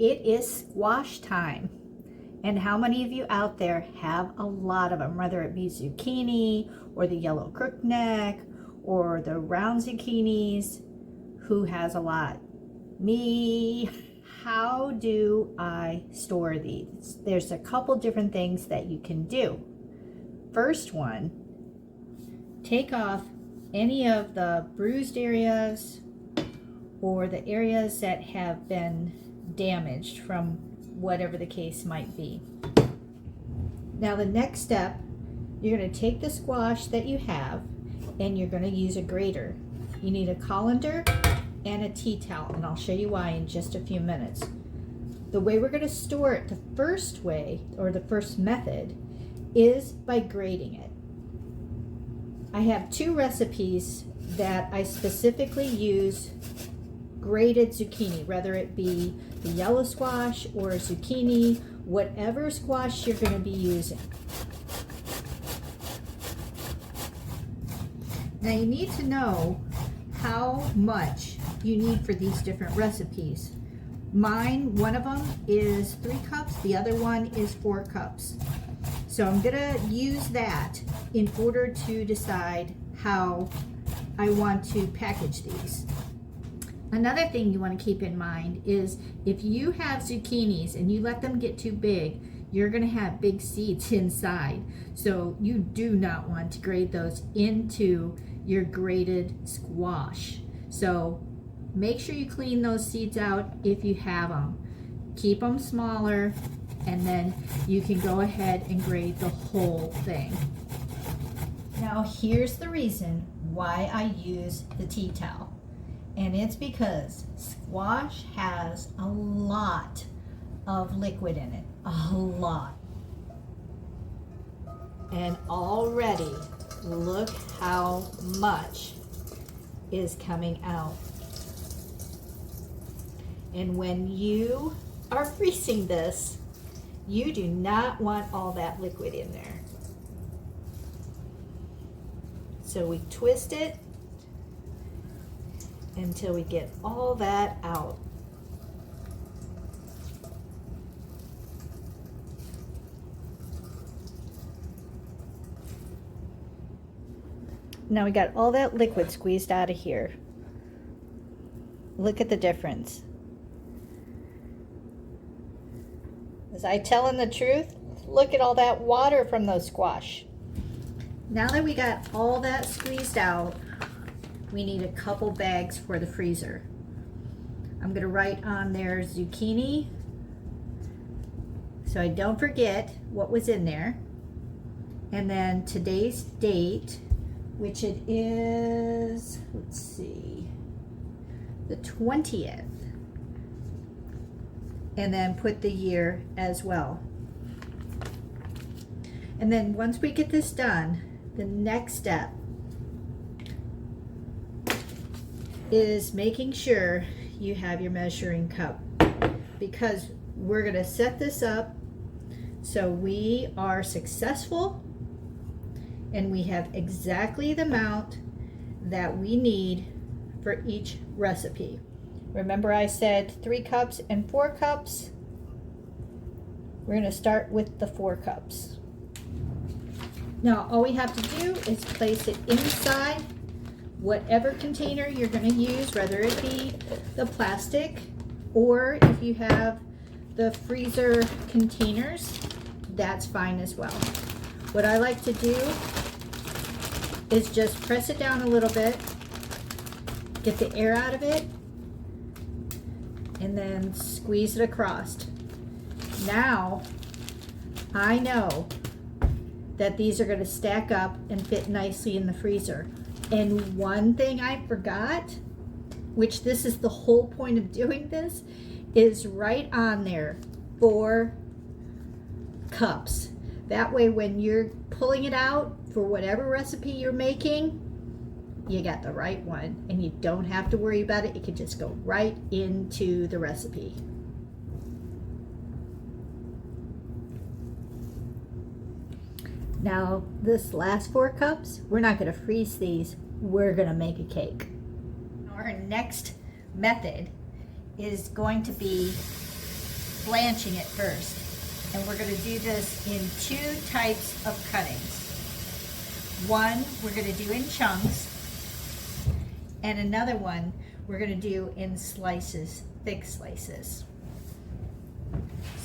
it is squash time. And how many of you out there have a lot of them, whether it be zucchini or the yellow crookneck or the round zucchinis? Who has a lot? Me. How do I store these? There's a couple different things that you can do. First one, take off any of the bruised areas or the areas that have been damaged from whatever the case might be. Now the next step, you're going to take the squash that you have and you're going to use a grater. You need a colander and a tea towel, and I'll show you why in just a few minutes. The way we're going to store it the first way, or the first method, is by grating it. I have two recipes that I specifically use grated zucchini, whether it be the yellow squash or zucchini, whatever squash you're going to be using. Now you need to know how much you need for these different recipes. Mine, one of them is 3 cups, the other one is 4 cups. So I'm gonna use that in order to decide how I want to package these. Another thing you want to keep in mind is if you have zucchinis and you let them get too big, you're going to have big seeds inside. So you do not want to grate those into your grated squash. So make sure you clean those seeds out if you have them. Keep them smaller, and then you can go ahead and grate the whole thing. Now here's the reason why I use the tea towel. And it's because squash has a lot of liquid in it, a lot. And already, look how much is coming out. And when you are freezing this, you do not want all that liquid in there. So we twist it until we get all that out. Now we got all that liquid squeezed out of here. Look at the difference. Was I telling the truth? Look at all that water from those squash. Now that we got all that squeezed out, we need a couple bags for the freezer. I'm going to write on there zucchini, so I don't forget what was in there. And then today's date, which it is, let's see, the 20th. And then put the year as well. And then once we get this done, the next step is making sure you have your measuring cup, because we're going to set this up so we are successful and we have exactly the amount that we need for each recipe. Remember I said 3 cups and 4 cups? We're going to start with the 4 cups. Now all we have to do is place it inside whatever container you're going to use, whether it be the plastic or if you have the freezer containers, that's fine as well. What I like to do is just press it down a little bit, get the air out of it, and then squeeze it across. Now I know that these are going to stack up and fit nicely in the freezer. And one thing I forgot, which this is the whole point of doing this, is right on there 4 cups. That way when you're pulling it out for whatever recipe you're making, you got the right one and you don't have to worry about it. It can just go right into the recipe. Now this last 4 cups, we're not going to freeze these, we're going to make a cake. Our next method is going to be blanching it first. And we're going to do this in 2 types of cuttings. One we're going to do in chunks, and another one we're going to do in slices, thick slices.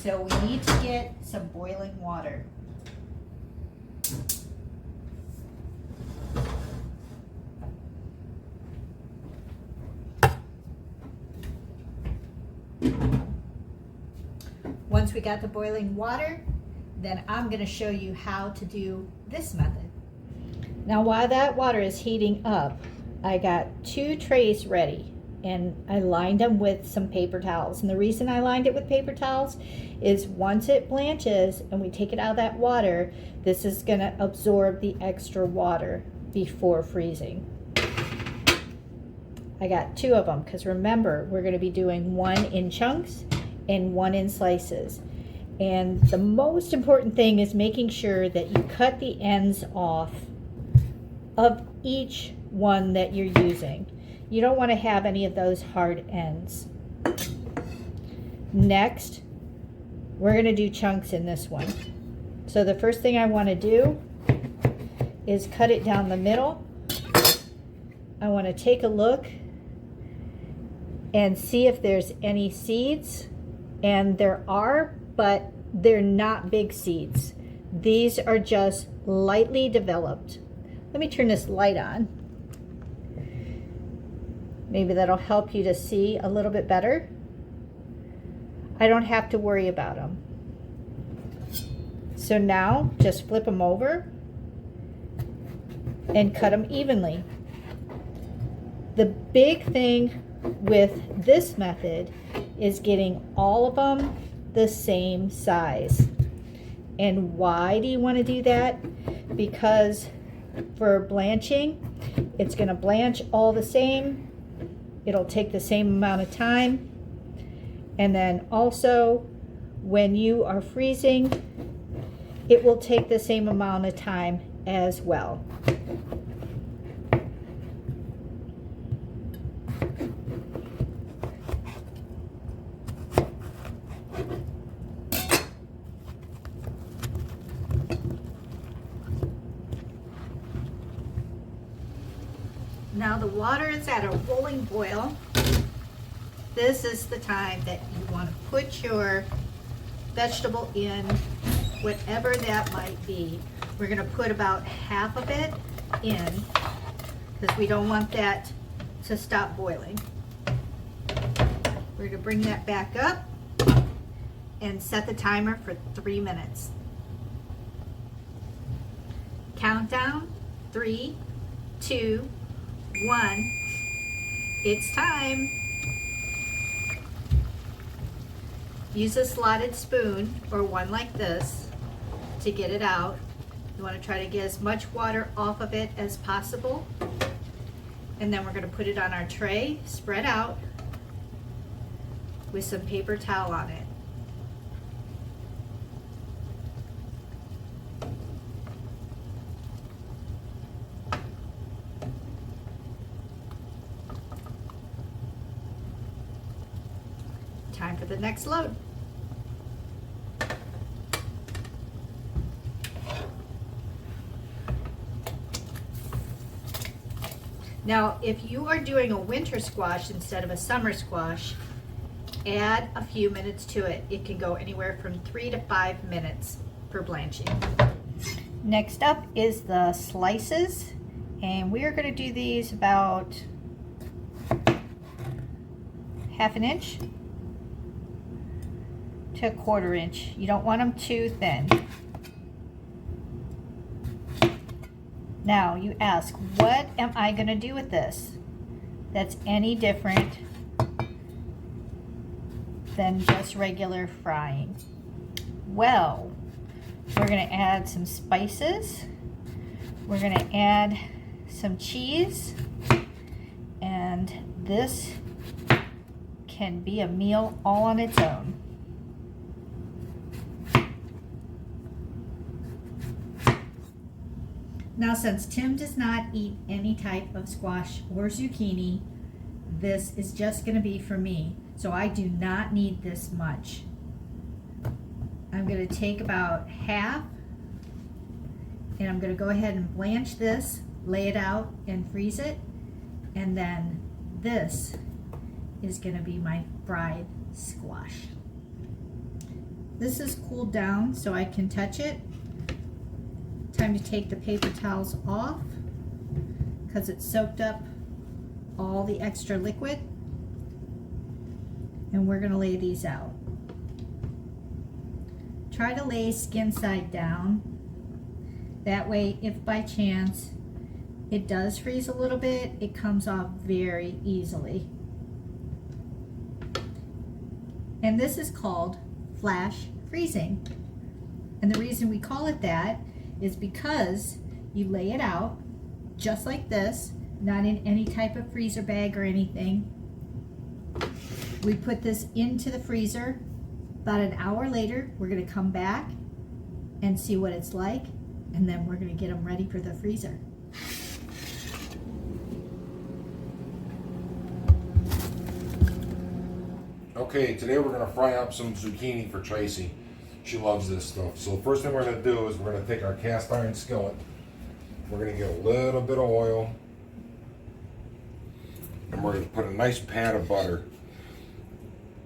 So we need to get some boiling water. Once we got the boiling water, then I'm going to show you how to do this method. Now while that water is heating up, I got 2 trays ready, and I lined them with some paper towels. And the reason I lined it with paper towels is once it blanches and we take it out of that water, this is going to absorb the extra water before freezing. I got 2 of them because remember, we're going to be doing 1 in chunks and 1 in slices. And the most important thing is making sure that you cut the ends off of each one that you're using. You don't want to have any of those hard ends. Next, we're going to do chunks in this one. So the first thing I want to do is cut it down the middle. I want to take a look and see if there's any seeds. And there are, but they're not big seeds. These are just lightly developed. Let me turn this light on. Maybe that'll help you to see a little bit better. I don't have to worry about them. So now just flip them over and cut them evenly. The big thing with this method is getting all of them the same size. And why do you want to do that? Because for blanching, it's going to blanch all the same. It'll take the same amount of time. And then also, when you are freezing, it will take the same amount of time as well. Now the water is at a rolling boil. This is the time that you want to put your vegetable in, whatever that might be. We're going to put about half of it in because we don't want that to stop boiling. We're going to bring that back up and set the timer for 3 minutes. Countdown, 3, 2, 1. It's time. Use a slotted spoon or one like this to get it out. You want to try to get as much water off of it as possible. And then we're going to put it on our tray, spread out with some paper towel on it. Time for the next load. Now, if you are doing a winter squash instead of a summer squash, add a few minutes to it. It can go anywhere from 3 to 5 minutes for blanching. Next up is the slices, and we are going to do these about 1/2 inch to 1/4 inch. You don't want them too thin. Now you ask, what am I going to do with this that's any different than just regular frying? Well, we're going to add some spices. We're going to add some cheese, and this can be a meal all on its own. Now, since Tim does not eat any type of squash or zucchini, this is just going to be for me. So I do not need this much. I'm going to take about half and I'm going to go ahead and blanch this, lay it out and freeze it, and then this is going to be my fried squash. This is cooled down so I can touch it. Time to take the paper towels off because it's soaked up all the extra liquid. And we're going to lay these out. Try to lay skin side down. That way, if by chance it does freeze a little bit, it comes off very easily. And this is called flash freezing. And the reason we call it that is because you lay it out just like this, not in any type of freezer bag or anything. We put this into the freezer. About an hour later, we're going to come back and see what it's like, and then we're going to get them ready for the freezer. Okay, today we're going to fry up some zucchini for Tracy. She loves this stuff. So the first thing we're going to do is we're going to take our cast iron skillet. We're going to get a little bit of oil, and we're going to put a nice pat of butter.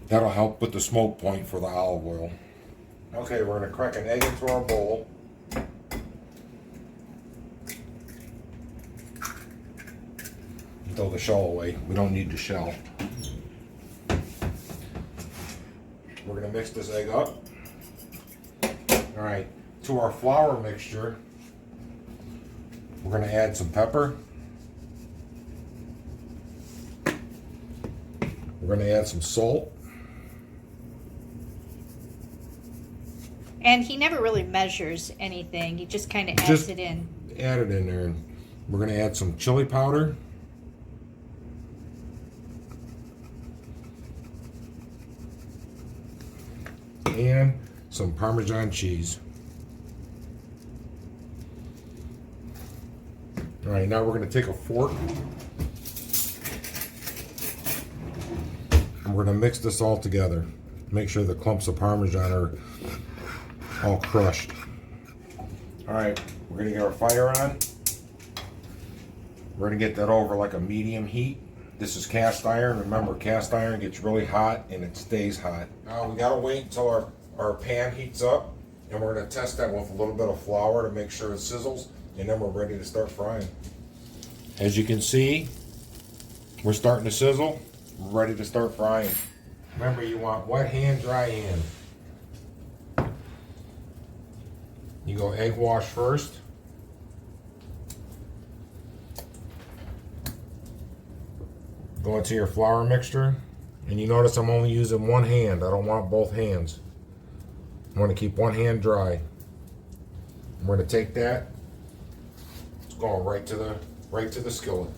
That'll help with the smoke point for the olive oil. Okay, we're going to crack an egg into our bowl. Throw the shell away. We don't need the shell. We're going to mix this egg up. All right, to our flour mixture, we're going to add some pepper. We're going to add some salt. And he never really measures anything. He just kind of adds it in. Add it in there. We're going to add some chili powder. And some Parmesan cheese. All right, now we're going to take a fork and we're going to mix this all together. Make sure the clumps of Parmesan are all crushed. All right, we're going to get our fire on. We're going to get that over like a medium heat. This is cast iron. Remember, cast iron gets really hot and it stays hot. Now we got to wait until our pan heats up, and we're going to test that with a little bit of flour to make sure it sizzles, and then we're ready to start frying. As you can see, we're starting to sizzle. We're ready to start frying. Remember, you want wet hand, dry hand. You go egg wash first. Go into your flour mixture, and you notice I'm only using one hand. I don't want both hands. I want to keep one hand dry. We're going to take that. It's going right to the skillet.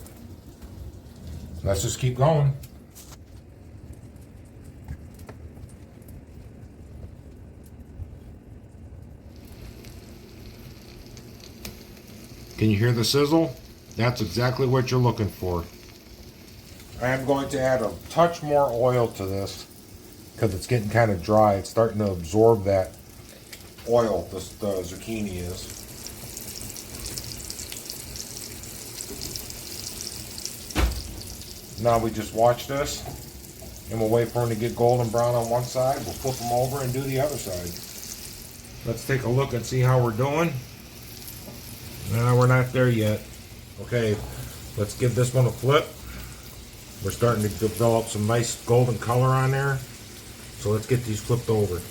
Let's just keep going. Can you hear the sizzle? That's exactly what you're looking for. I am going to add a touch more oil to this because it's getting kind of dry. It's starting to absorb that oil the zucchini is. Now we just watch this and we'll wait for them to get golden brown on one side. We'll flip them over and do the other side. Let's take a look and see how we're doing. No, we're not there yet. Okay, let's give this one a flip. We're starting to develop some nice golden color on there. So let's get these flipped over.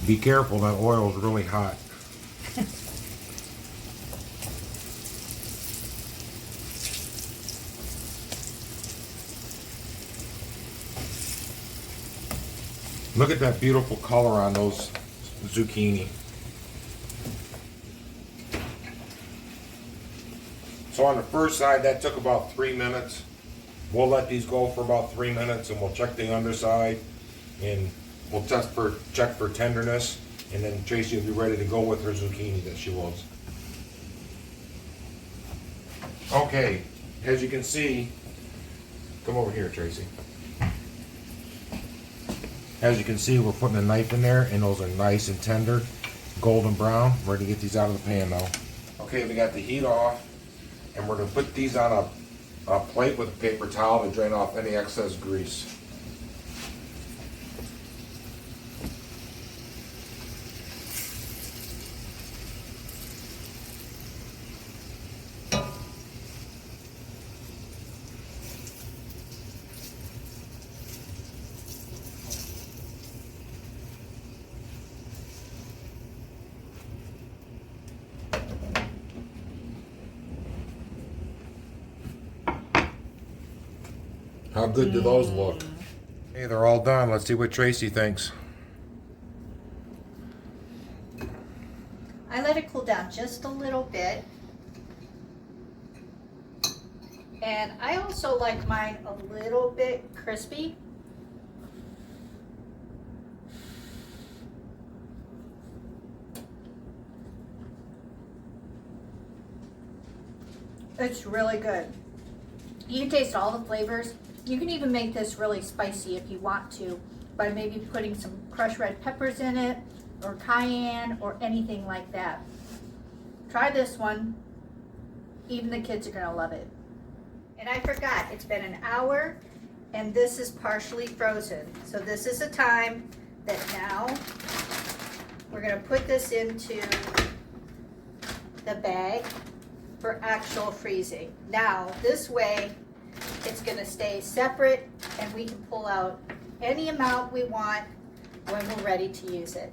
Be careful, that oil is really hot. Look at that beautiful color on those zucchini. So on the first side, that took about 3 minutes. We'll let these go for about 3 minutes and we'll check the underside and we'll check for tenderness, and then Tracy will be ready to go with her zucchini that she loves. Okay, as you can see, come over here, Tracy. As you can see, we're putting a knife in there, and those are nice and tender, golden brown. Ready to get these out of the pan now. Okay, we got the heat off, and we're gonna put these on a plate with a paper towel to drain off any excess grease. How good do those look? Hey, they're all done. Let's see what Tracy thinks. I let it cool down just a little bit. And I also like mine a little bit crispy. It's really good. You can taste all the flavors. You can even make this really spicy if you want to by maybe putting some crushed red peppers in it or cayenne or anything like that. Try this one. Even the kids are gonna love it. And I forgot, it's been an hour and this is partially frozen. So this is a time that now we're gonna put this into the bag for actual freezing. Now, this way, it's gonna stay separate and we can pull out any amount we want when we're ready to use it.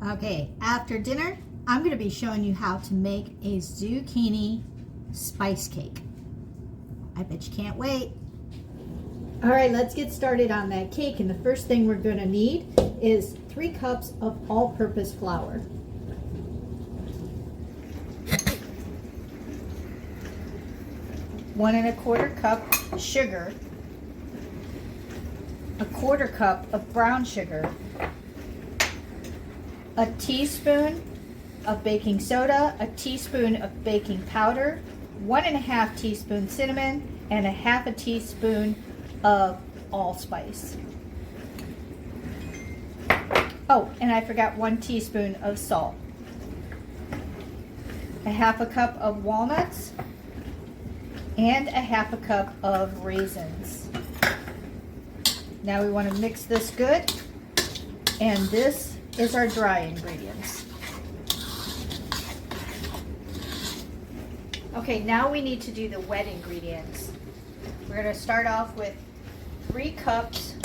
Okay, after dinner, I'm gonna be showing you how to make a zucchini spice cake. I bet you can't wait. All right, let's get started on that cake. And the first thing we're gonna need is 3 cups of all-purpose flour. 1 1/4 cup sugar, 1/4 cup of brown sugar, a teaspoon of baking soda, a teaspoon of baking powder, 1 1/2 teaspoon cinnamon, and 1/2 teaspoon of allspice. Oh, and I forgot 1 teaspoon of salt. 1/2 cup of walnuts, and 1/2 cup of raisins. Now we want to mix this good, and this is our dry ingredients. Okay, now we need to do the wet ingredients. We're going to start off with 3 cups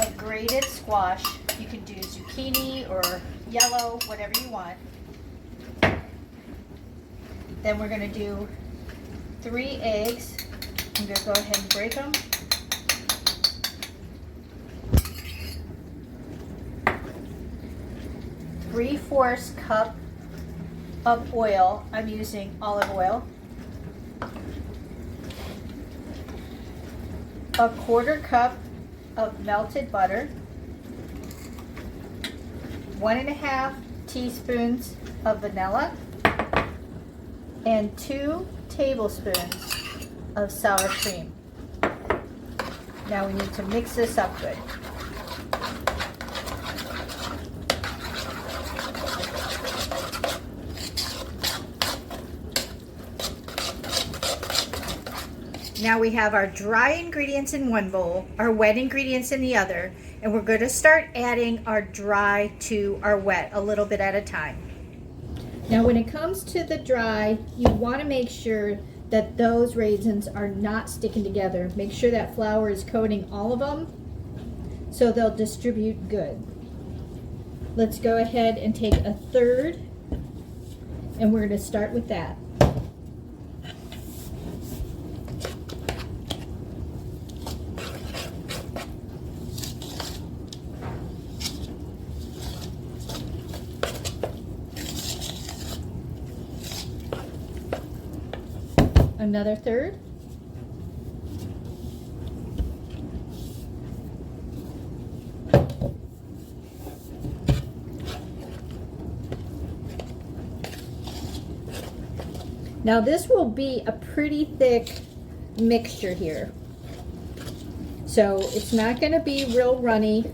of grated squash. You can do zucchini or yellow, whatever you want. Then we're going to do 3 eggs. I'm going to go ahead and break them. Three-fourths cup of oil. I'm using olive oil. 1/4 cup of melted butter. 1 1/2 teaspoons of vanilla. And 2 tablespoons of sour cream. Now we need to mix this up good. Now we have our dry ingredients in one bowl, our wet ingredients in the other, and we're going to start adding our dry to our wet a little bit at a time. Now when it comes to the dry, you want to make sure that those raisins are not sticking together. Make sure that flour is coating all of them so they'll distribute good. Let's go ahead and take 1/3, and we're going to start with that. Another 1/3. Now this will be a pretty thick mixture here. So it's not going to be real runny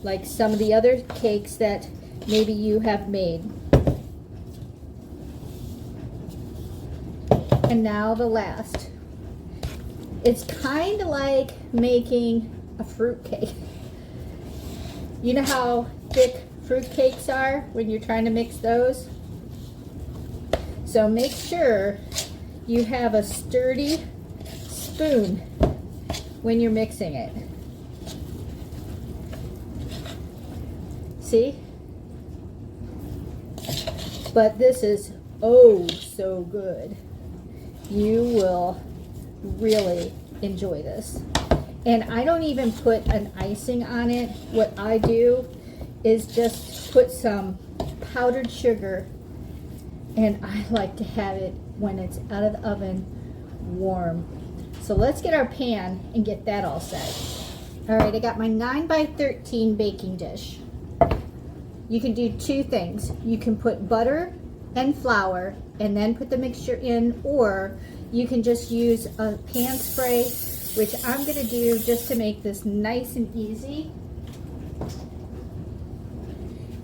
like some of the other cakes that maybe you have made. And now the last. It's kind of like making a fruit cake. You know how thick fruit cakes are when you're trying to mix those? So make sure you have a sturdy spoon when you're mixing it. See? But this is oh so good. You will really enjoy this. And I don't even put an icing on it. What I do is just put some powdered sugar, and I like to have it when it's out of the oven warm. So let's get our pan and get that all set. All right, I got my 9 by 13 baking dish. You can do two things. You can put butter and flour and then put the mixture in, or you can just use a pan spray, which I'm going to do just to make this nice and easy.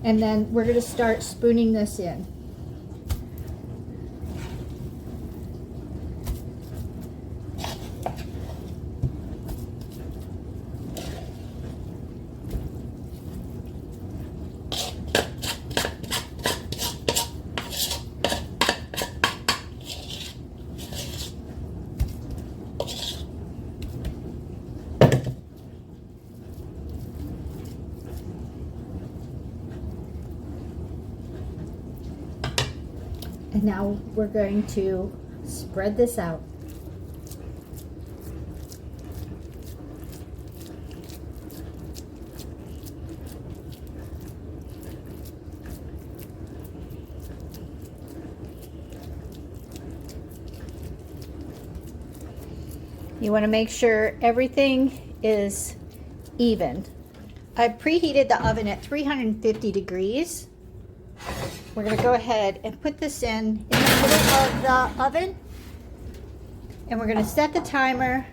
And then we're going to start spooning this in. And now we're going to spread this out. You want to make sure everything is even. I preheated the oven at 350 degrees. We're going to go ahead and put this in the middle of the oven, and we're going to set the timer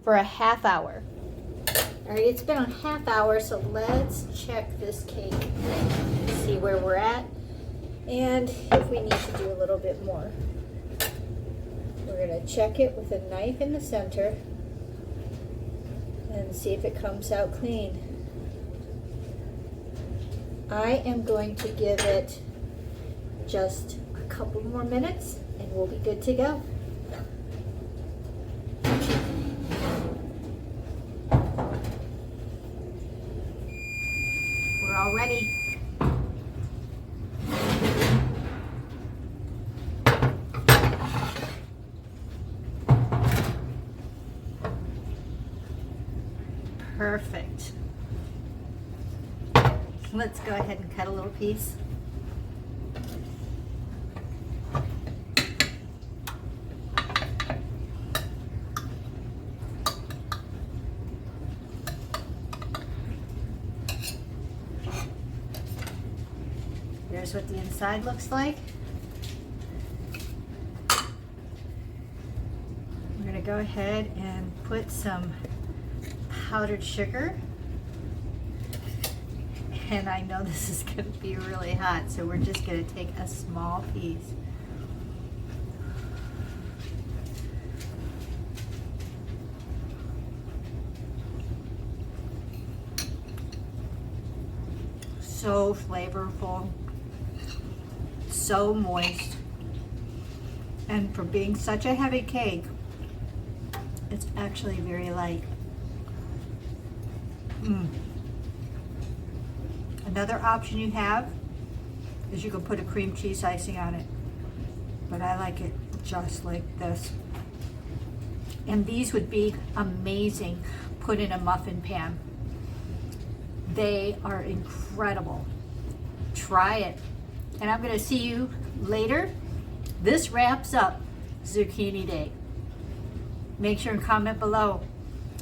for a half hour. All right, it's been a half hour, so let's check this cake, see where we're at, and if we need to do a little bit more. We're going to check it with a knife in the center and see if it comes out clean. I am going to give it just a couple more minutes and we'll be good to go. We're all ready. Perfect. Let's go ahead and cut a little piece. There's what the inside looks like. We're going to go ahead and put some powdered sugar. And I know this is going to be really hot, so we're just going to take a small piece. So flavorful, so moist, and for being such a heavy cake, it's actually very light. Another option you have is you can put a cream cheese icing on it, but I like it just like this. And these would be amazing put in a muffin pan. They are incredible. Try it. And I'm going to see you later. This wraps up Zucchini Day. Make sure and comment below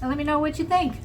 and let me know what you think.